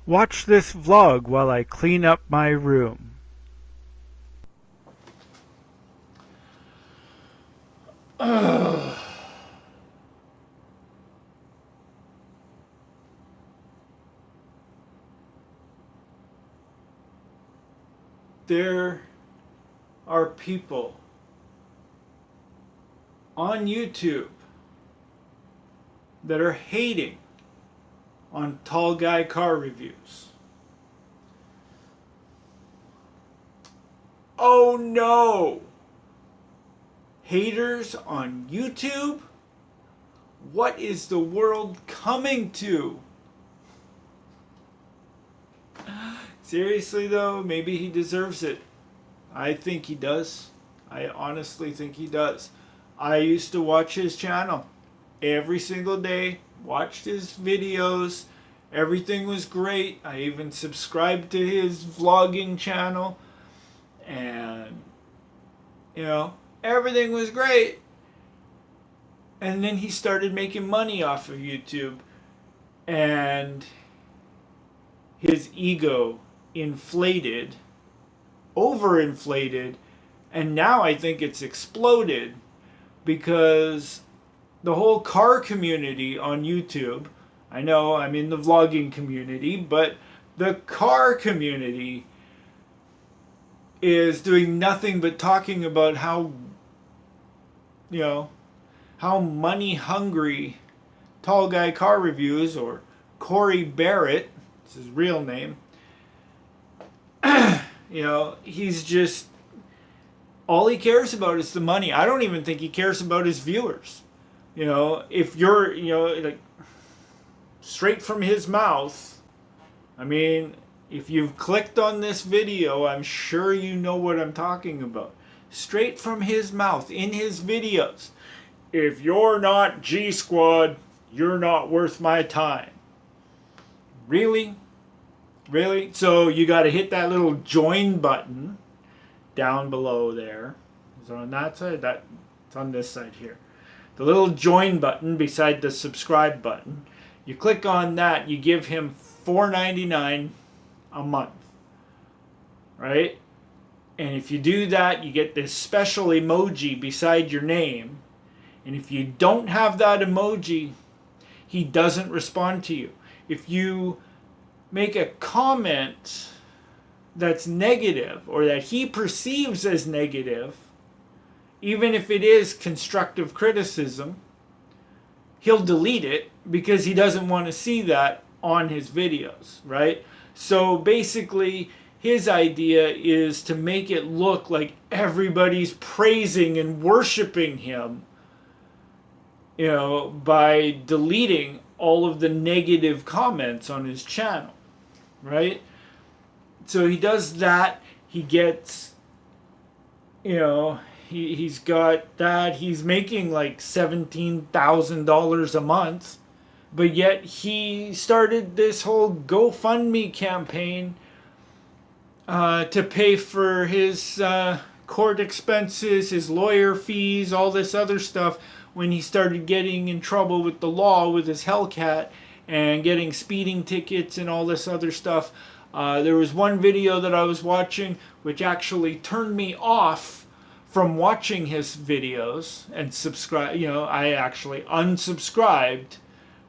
Watch this vlog while I clean up my room. There are people on YouTube that are hating on tall guy car reviews. Oh no! Haters on YouTube? What is the world coming to? Seriously though, maybe he deserves it. I think he does. I honestly think he does. I used to watch his channel every single day, watched his videos. Everything was great. I even subscribed to his vlogging channel. And, everything was great. And then he started making money off of YouTube. And his ego inflated, overinflated, and now I think it's exploded because the whole car community on YouTube, I know I'm in the vlogging community, but the car community is doing nothing but talking about how money hungry Tall Guy Car Reviews, or Corey Barrett, it's his real name, he's just, all he cares about is the money. I don't even think he cares about his viewers. If you're, like, straight from his mouth, I mean, if you've clicked on this video, I'm sure you know what I'm talking about. Straight from his mouth, in his videos. If you're not G Squad, you're not worth my time. Really? Really? So you got to hit that little join button down below there. Is it on that side? It's on this side here. The little join button beside the subscribe button. You click on that, you give him $4.99 a month. Right? And if you do that, you get this special emoji beside your name. And if you don't have that emoji, he doesn't respond to you. If you make a comment that's negative, or that he perceives as negative, even if it is constructive criticism, he'll delete it because he doesn't want to see that on his videos, right? So basically, his idea is to make it look like everybody's praising and worshiping him, by deleting all of the negative comments on his channel, right? So he does that. He gets, he's got that. He's making like $17,000 a month, but yet he started this whole GoFundMe campaign to pay for his court expenses, his lawyer fees, all this other stuff, when he started getting in trouble with the law with his Hellcat and getting speeding tickets and all this other stuff. There was one video that I was watching which actually turned me off from watching his videos and subscribe. I actually unsubscribed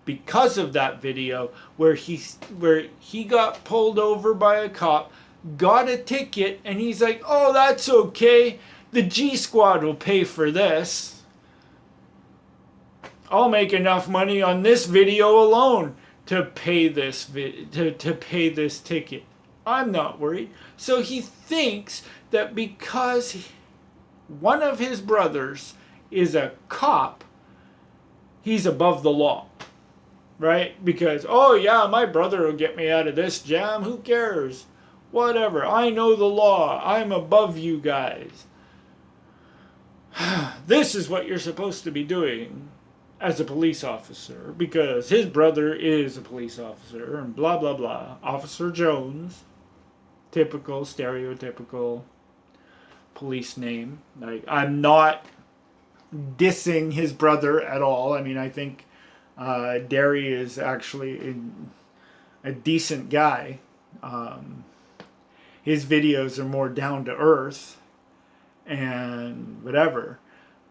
because of that video where he got pulled over by a cop, got a ticket, and he's like, "Oh, that's okay. The G Squad will pay for this. I'll make enough money on this video alone to pay this to pay this ticket. I'm not worried." So he thinks that because one of his brothers is a cop, he's above the law, right? Because, oh yeah, my brother will get me out of this jam. Who cares? Whatever. I know the law. I'm above you guys. This is what you're supposed to be doing as a police officer, because his brother is a police officer, and blah blah blah. Officer Jones, typical stereotypical police name. Like, I'm not dissing his brother at all. I mean, I think Derry is actually a decent guy. His videos are more down to earth and whatever.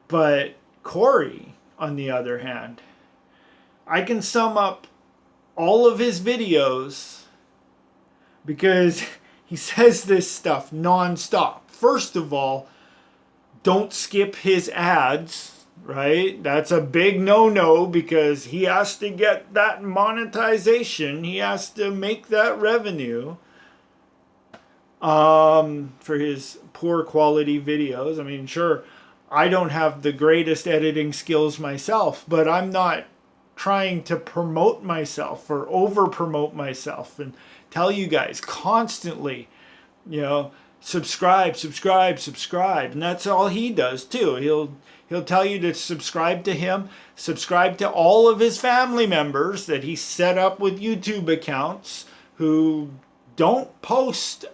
But Corey, on the other hand, I can sum up all of his videos because he says this stuff nonstop. First of all, don't skip his ads, right? That's a big no-no because he has to get that monetization. He has to make that revenue for his poor quality videos. I mean, sure, I don't have the greatest editing skills myself, but I'm not trying to promote myself or over promote myself and tell you guys constantly, subscribe, and that's all he does too. He'll tell you to subscribe to him, subscribe to all of his family members that he set up with YouTube accounts who don't post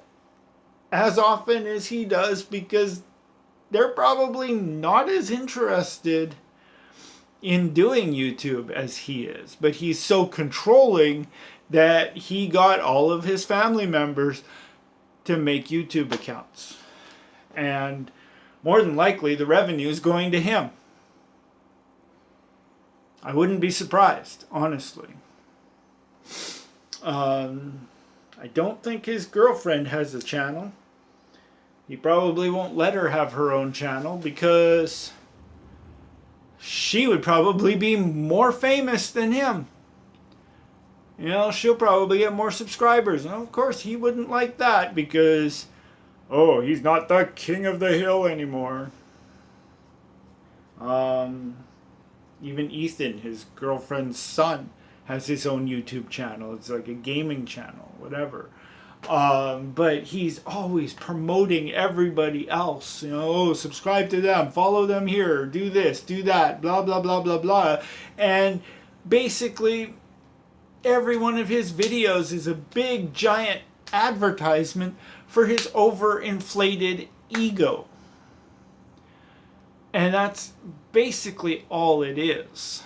as often as he does because they're probably not as interested in doing YouTube as he is. But he's so controlling that he got all of his family members to make YouTube accounts. And more than likely, the revenue is going to him. I wouldn't be surprised, honestly. I don't think his girlfriend has a channel. He probably won't let her have her own channel because she would probably be more famous than him. She'll probably get more subscribers. And of course, he wouldn't like that because, he's not the king of the hill anymore. Even Ethan, his girlfriend's son, has his own YouTube channel. It's like a gaming channel, whatever. But he's always promoting everybody else. Subscribe to them, follow them here, do this, do that, blah, blah, blah, blah, blah. And basically, every one of his videos is a big, giant advertisement for his overinflated ego. And that's basically all it is.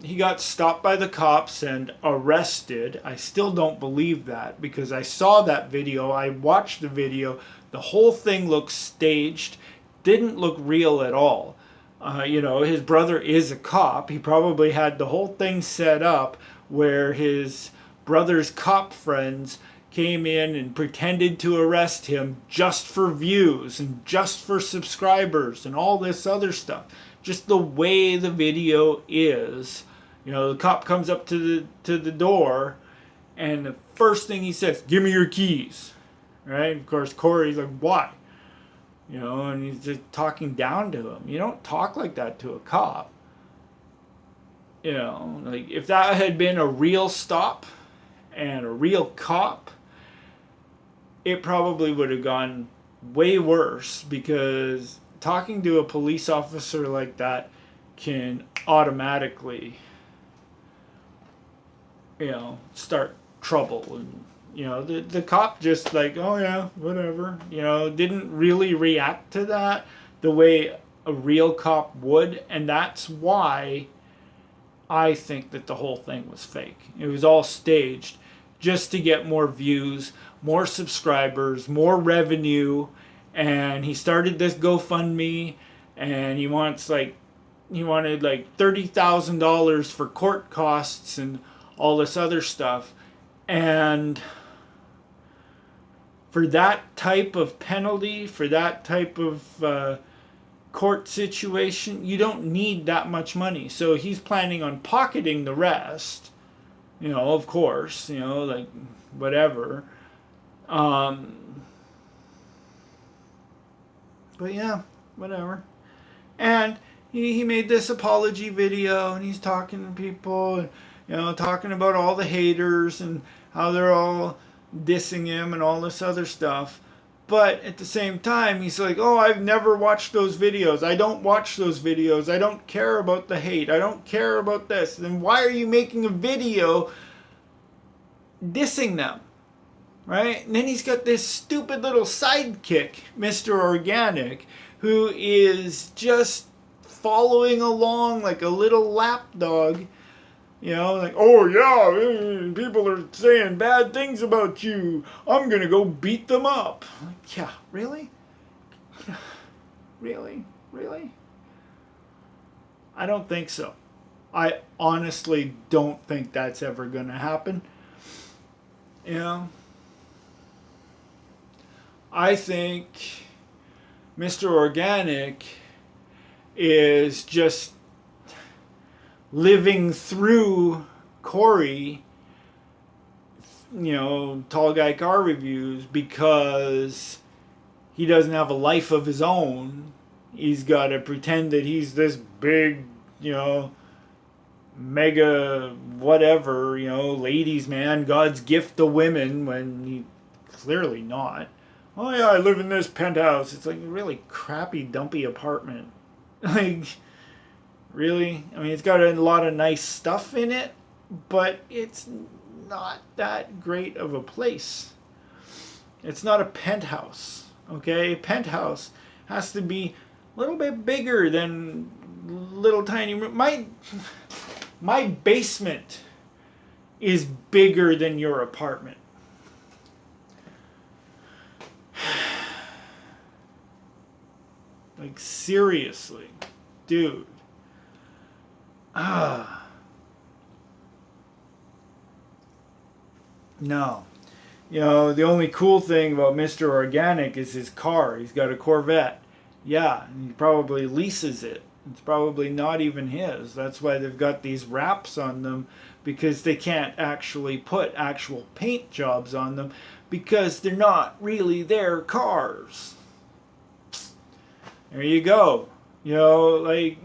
He got stopped by the cops and arrested. I still don't believe that because I saw that video. I watched the video. The whole thing looked staged. Didn't look real at all. His brother is a cop. He probably had the whole thing set up where his brother's cop friends came in and pretended to arrest him just for views and just for subscribers and all this other stuff. Just the way the video is. The cop comes up to the door and the first thing he says, "Give me your keys." Right? Of course, Corey's like, "Why?" And he's just talking down to him. You don't talk like that to a cop. Like if that had been a real stop and a real cop, it probably would have gone way worse because talking to a police officer like that can automatically, start trouble. And, the cop just like, "Oh yeah, whatever," didn't really react to that the way a real cop would. And that's why I think that the whole thing was fake. It was all staged just to get more views, more subscribers, more revenue. And he started this GoFundMe, and he wanted $30,000 for court costs and all this other stuff. And for that type of penalty, for that type of court situation, you don't need that much money. So he's planning on pocketing the rest, of course, like whatever. But yeah, whatever. And he made this apology video, and he's talking to people, and, talking about all the haters and how they're all dissing him and all this other stuff. But at the same time, he's like, I've never watched those videos. I don't watch those videos. I don't care about the hate. I don't care about this. Then why are you making a video dissing them? Right? And then he's got this stupid little sidekick, Mr. Organic, who is just following along like a little lapdog, You know, like, oh yeah, people are saying bad things about you. I'm gonna go beat them up. Like, yeah, really? Really? Really? I don't think so. I honestly don't think that's ever gonna happen. You know? I think Mr. Organic is just living through Corey, Tall Guy Car Reviews, because he doesn't have a life of his own. He's got to pretend that he's this big, mega whatever, ladies man, God's gift to women, when he clearly not. Oh yeah, I live in this penthouse. It's like a really crappy, dumpy apartment. Like, really? I mean, it's got a lot of nice stuff in it, but it's not that great of a place. It's not a penthouse, okay? Penthouse has to be a little bit bigger than little tiny room. My basement is bigger than your apartment. Like, seriously, dude. No. The only cool thing about Mr. Organic is his car. He's got a Corvette. Yeah, and he probably leases it. It's probably not even his. That's why they've got these wraps on them, because they can't actually put actual paint jobs on them, because they're not really their cars. There you go. Like,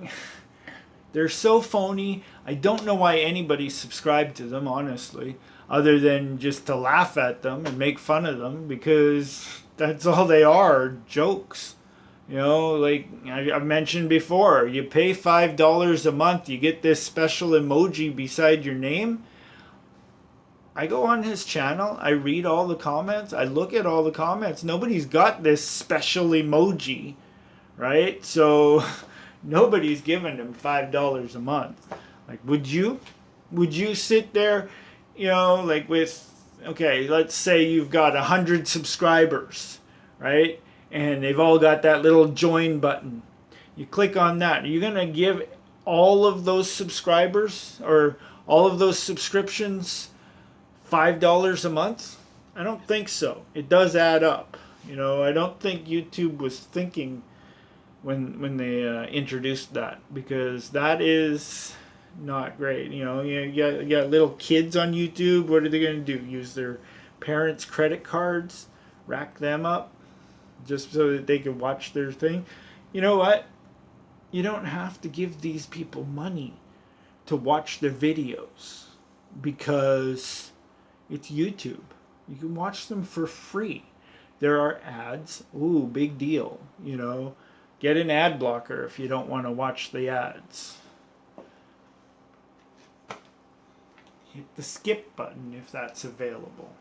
they're so phony. I don't know why anybody subscribed to them, honestly, other than just to laugh at them and make fun of them, because that's all they are, jokes. Like I've mentioned before, you pay $5 a month, you get this special emoji beside your name. I go on his channel, I read all the comments, I look at all the comments. Nobody's got this special emoji, right? So nobody's giving him $5 a month. Like, would you sit there, like with, okay, let's say you've got 100 subscribers, right? And they've all got that little join button. You click on that. Are you going to give all of those subscribers or all of those subscriptions $5 a month? I don't think so. It does add up. I don't think YouTube was thinking when they introduced that, because that is not great. You got little kids on YouTube. What are they going to do? Use their parents' credit cards? Rack them up? Just so that they can watch their thing? You know what? You don't have to give these people money to watch their videos, because it's YouTube. You can watch them for free. There are ads. Ooh, big deal. Get an ad blocker if you don't want to watch the ads. Hit the skip button if that's available.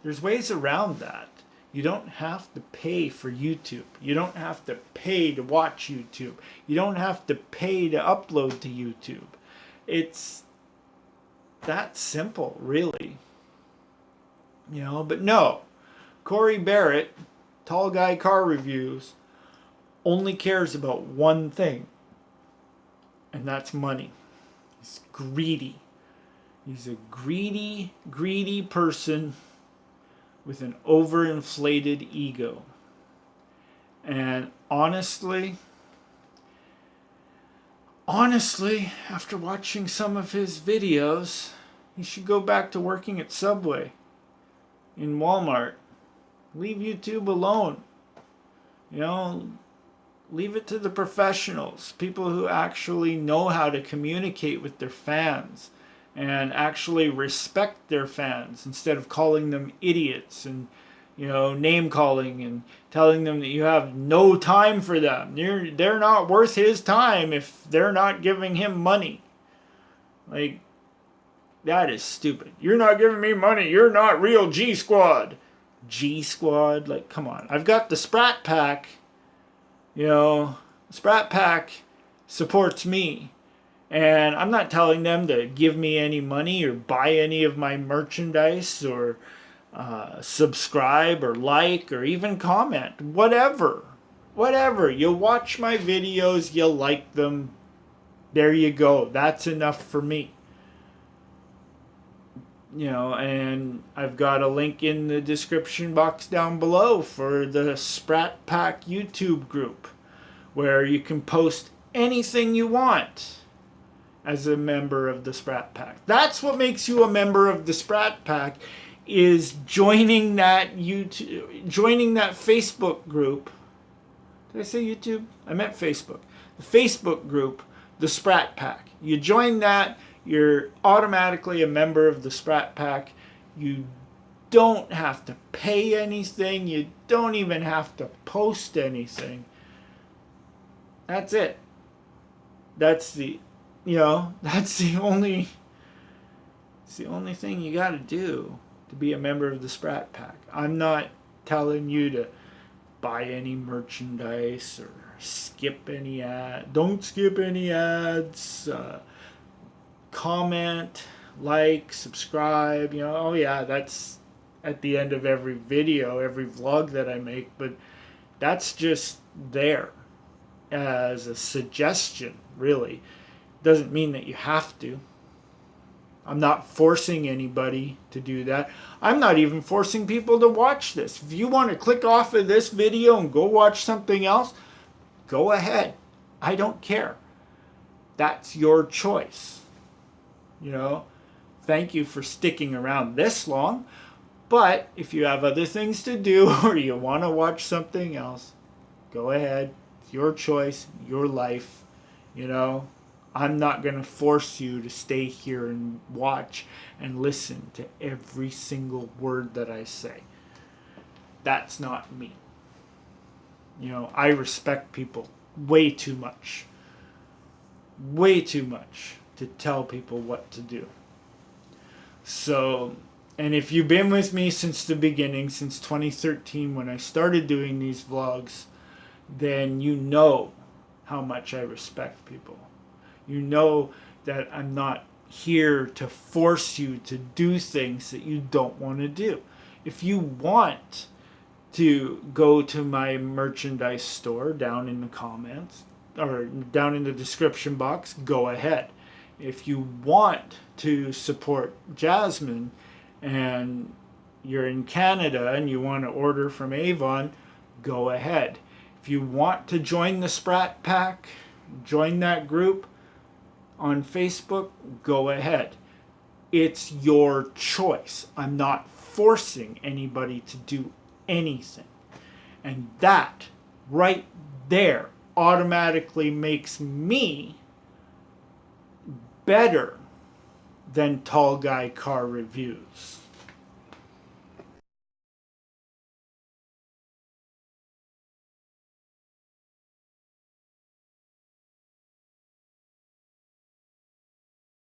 There's ways around that. You don't have to pay for YouTube. You don't have to pay to watch YouTube. You don't have to pay to upload to YouTube. It's that simple, really. But no. Corey Barrett, Tall Guy Car Reviews, only cares about one thing. And that's money. He's greedy. He's a greedy, greedy person with an overinflated ego. And honestly, after watching some of his videos, he should go back to working at Subway, in Walmart. Leave YouTube alone. Leave it to the professionals, people who actually know how to communicate with their fans and actually respect their fans, instead of calling them idiots and name calling and telling them that you have no time for them. They're not worth his time if they're not giving him money. Like, that is stupid. You're not giving me money. You're not real G Squad. G Squad? Like, come on. I've got the Spratt pack. Spratt pack supports me. And I'm not telling them to give me any money or buy any of my merchandise or subscribe or like or even comment. Whatever. Whatever. You watch my videos, you like them. There you go. That's enough for me. And I've got a link in the description box down below for the Spratt Pack YouTube group where you can post anything you want as a member of the Spratt Pack. That's what makes you a member of the Spratt Pack, is joining that Facebook group. Did I say YouTube? I meant Facebook. The Facebook group, the Spratt Pack. You join that, you're automatically a member of the Spratt Pack. You don't have to pay anything. You don't even have to post anything. That's it. That's the only thing you got to do to be a member of the Spratt Pack. I'm not telling you to buy any merchandise or skip any ad. Don't skip any ads. Comment, like, subscribe. Oh yeah, that's at the end of every video, every vlog that I make. But that's just there as a suggestion, really. Doesn't mean that you have to. I'm not forcing anybody to do that. I'm not even forcing people to watch this. If you want to click off of this video and go watch something else, go ahead. I don't care. That's your choice. Thank you for sticking around this long. But if you have other things to do or you want to watch something else, go ahead. It's your choice, your life. I'm not going to force you to stay here and watch and listen to every single word that I say. That's not me. I respect people way too much. Way too much to tell people what to do. So, and if you've been with me since the beginning, since 2013 when I started doing these vlogs, then you know how much I respect people. You know that I'm not here to force you to do things that you don't want to do. If you want to go to my merchandise store down in the comments or down in the description box, go ahead. If you want to support Jasmine and you're in Canada and you want to order from AVON, go ahead. If you want to join the Spratt Pack, join that group on Facebook, go ahead. It's your choice. I'm not forcing anybody to do anything. And that right there automatically makes me better than Tall Guy Car Reviews.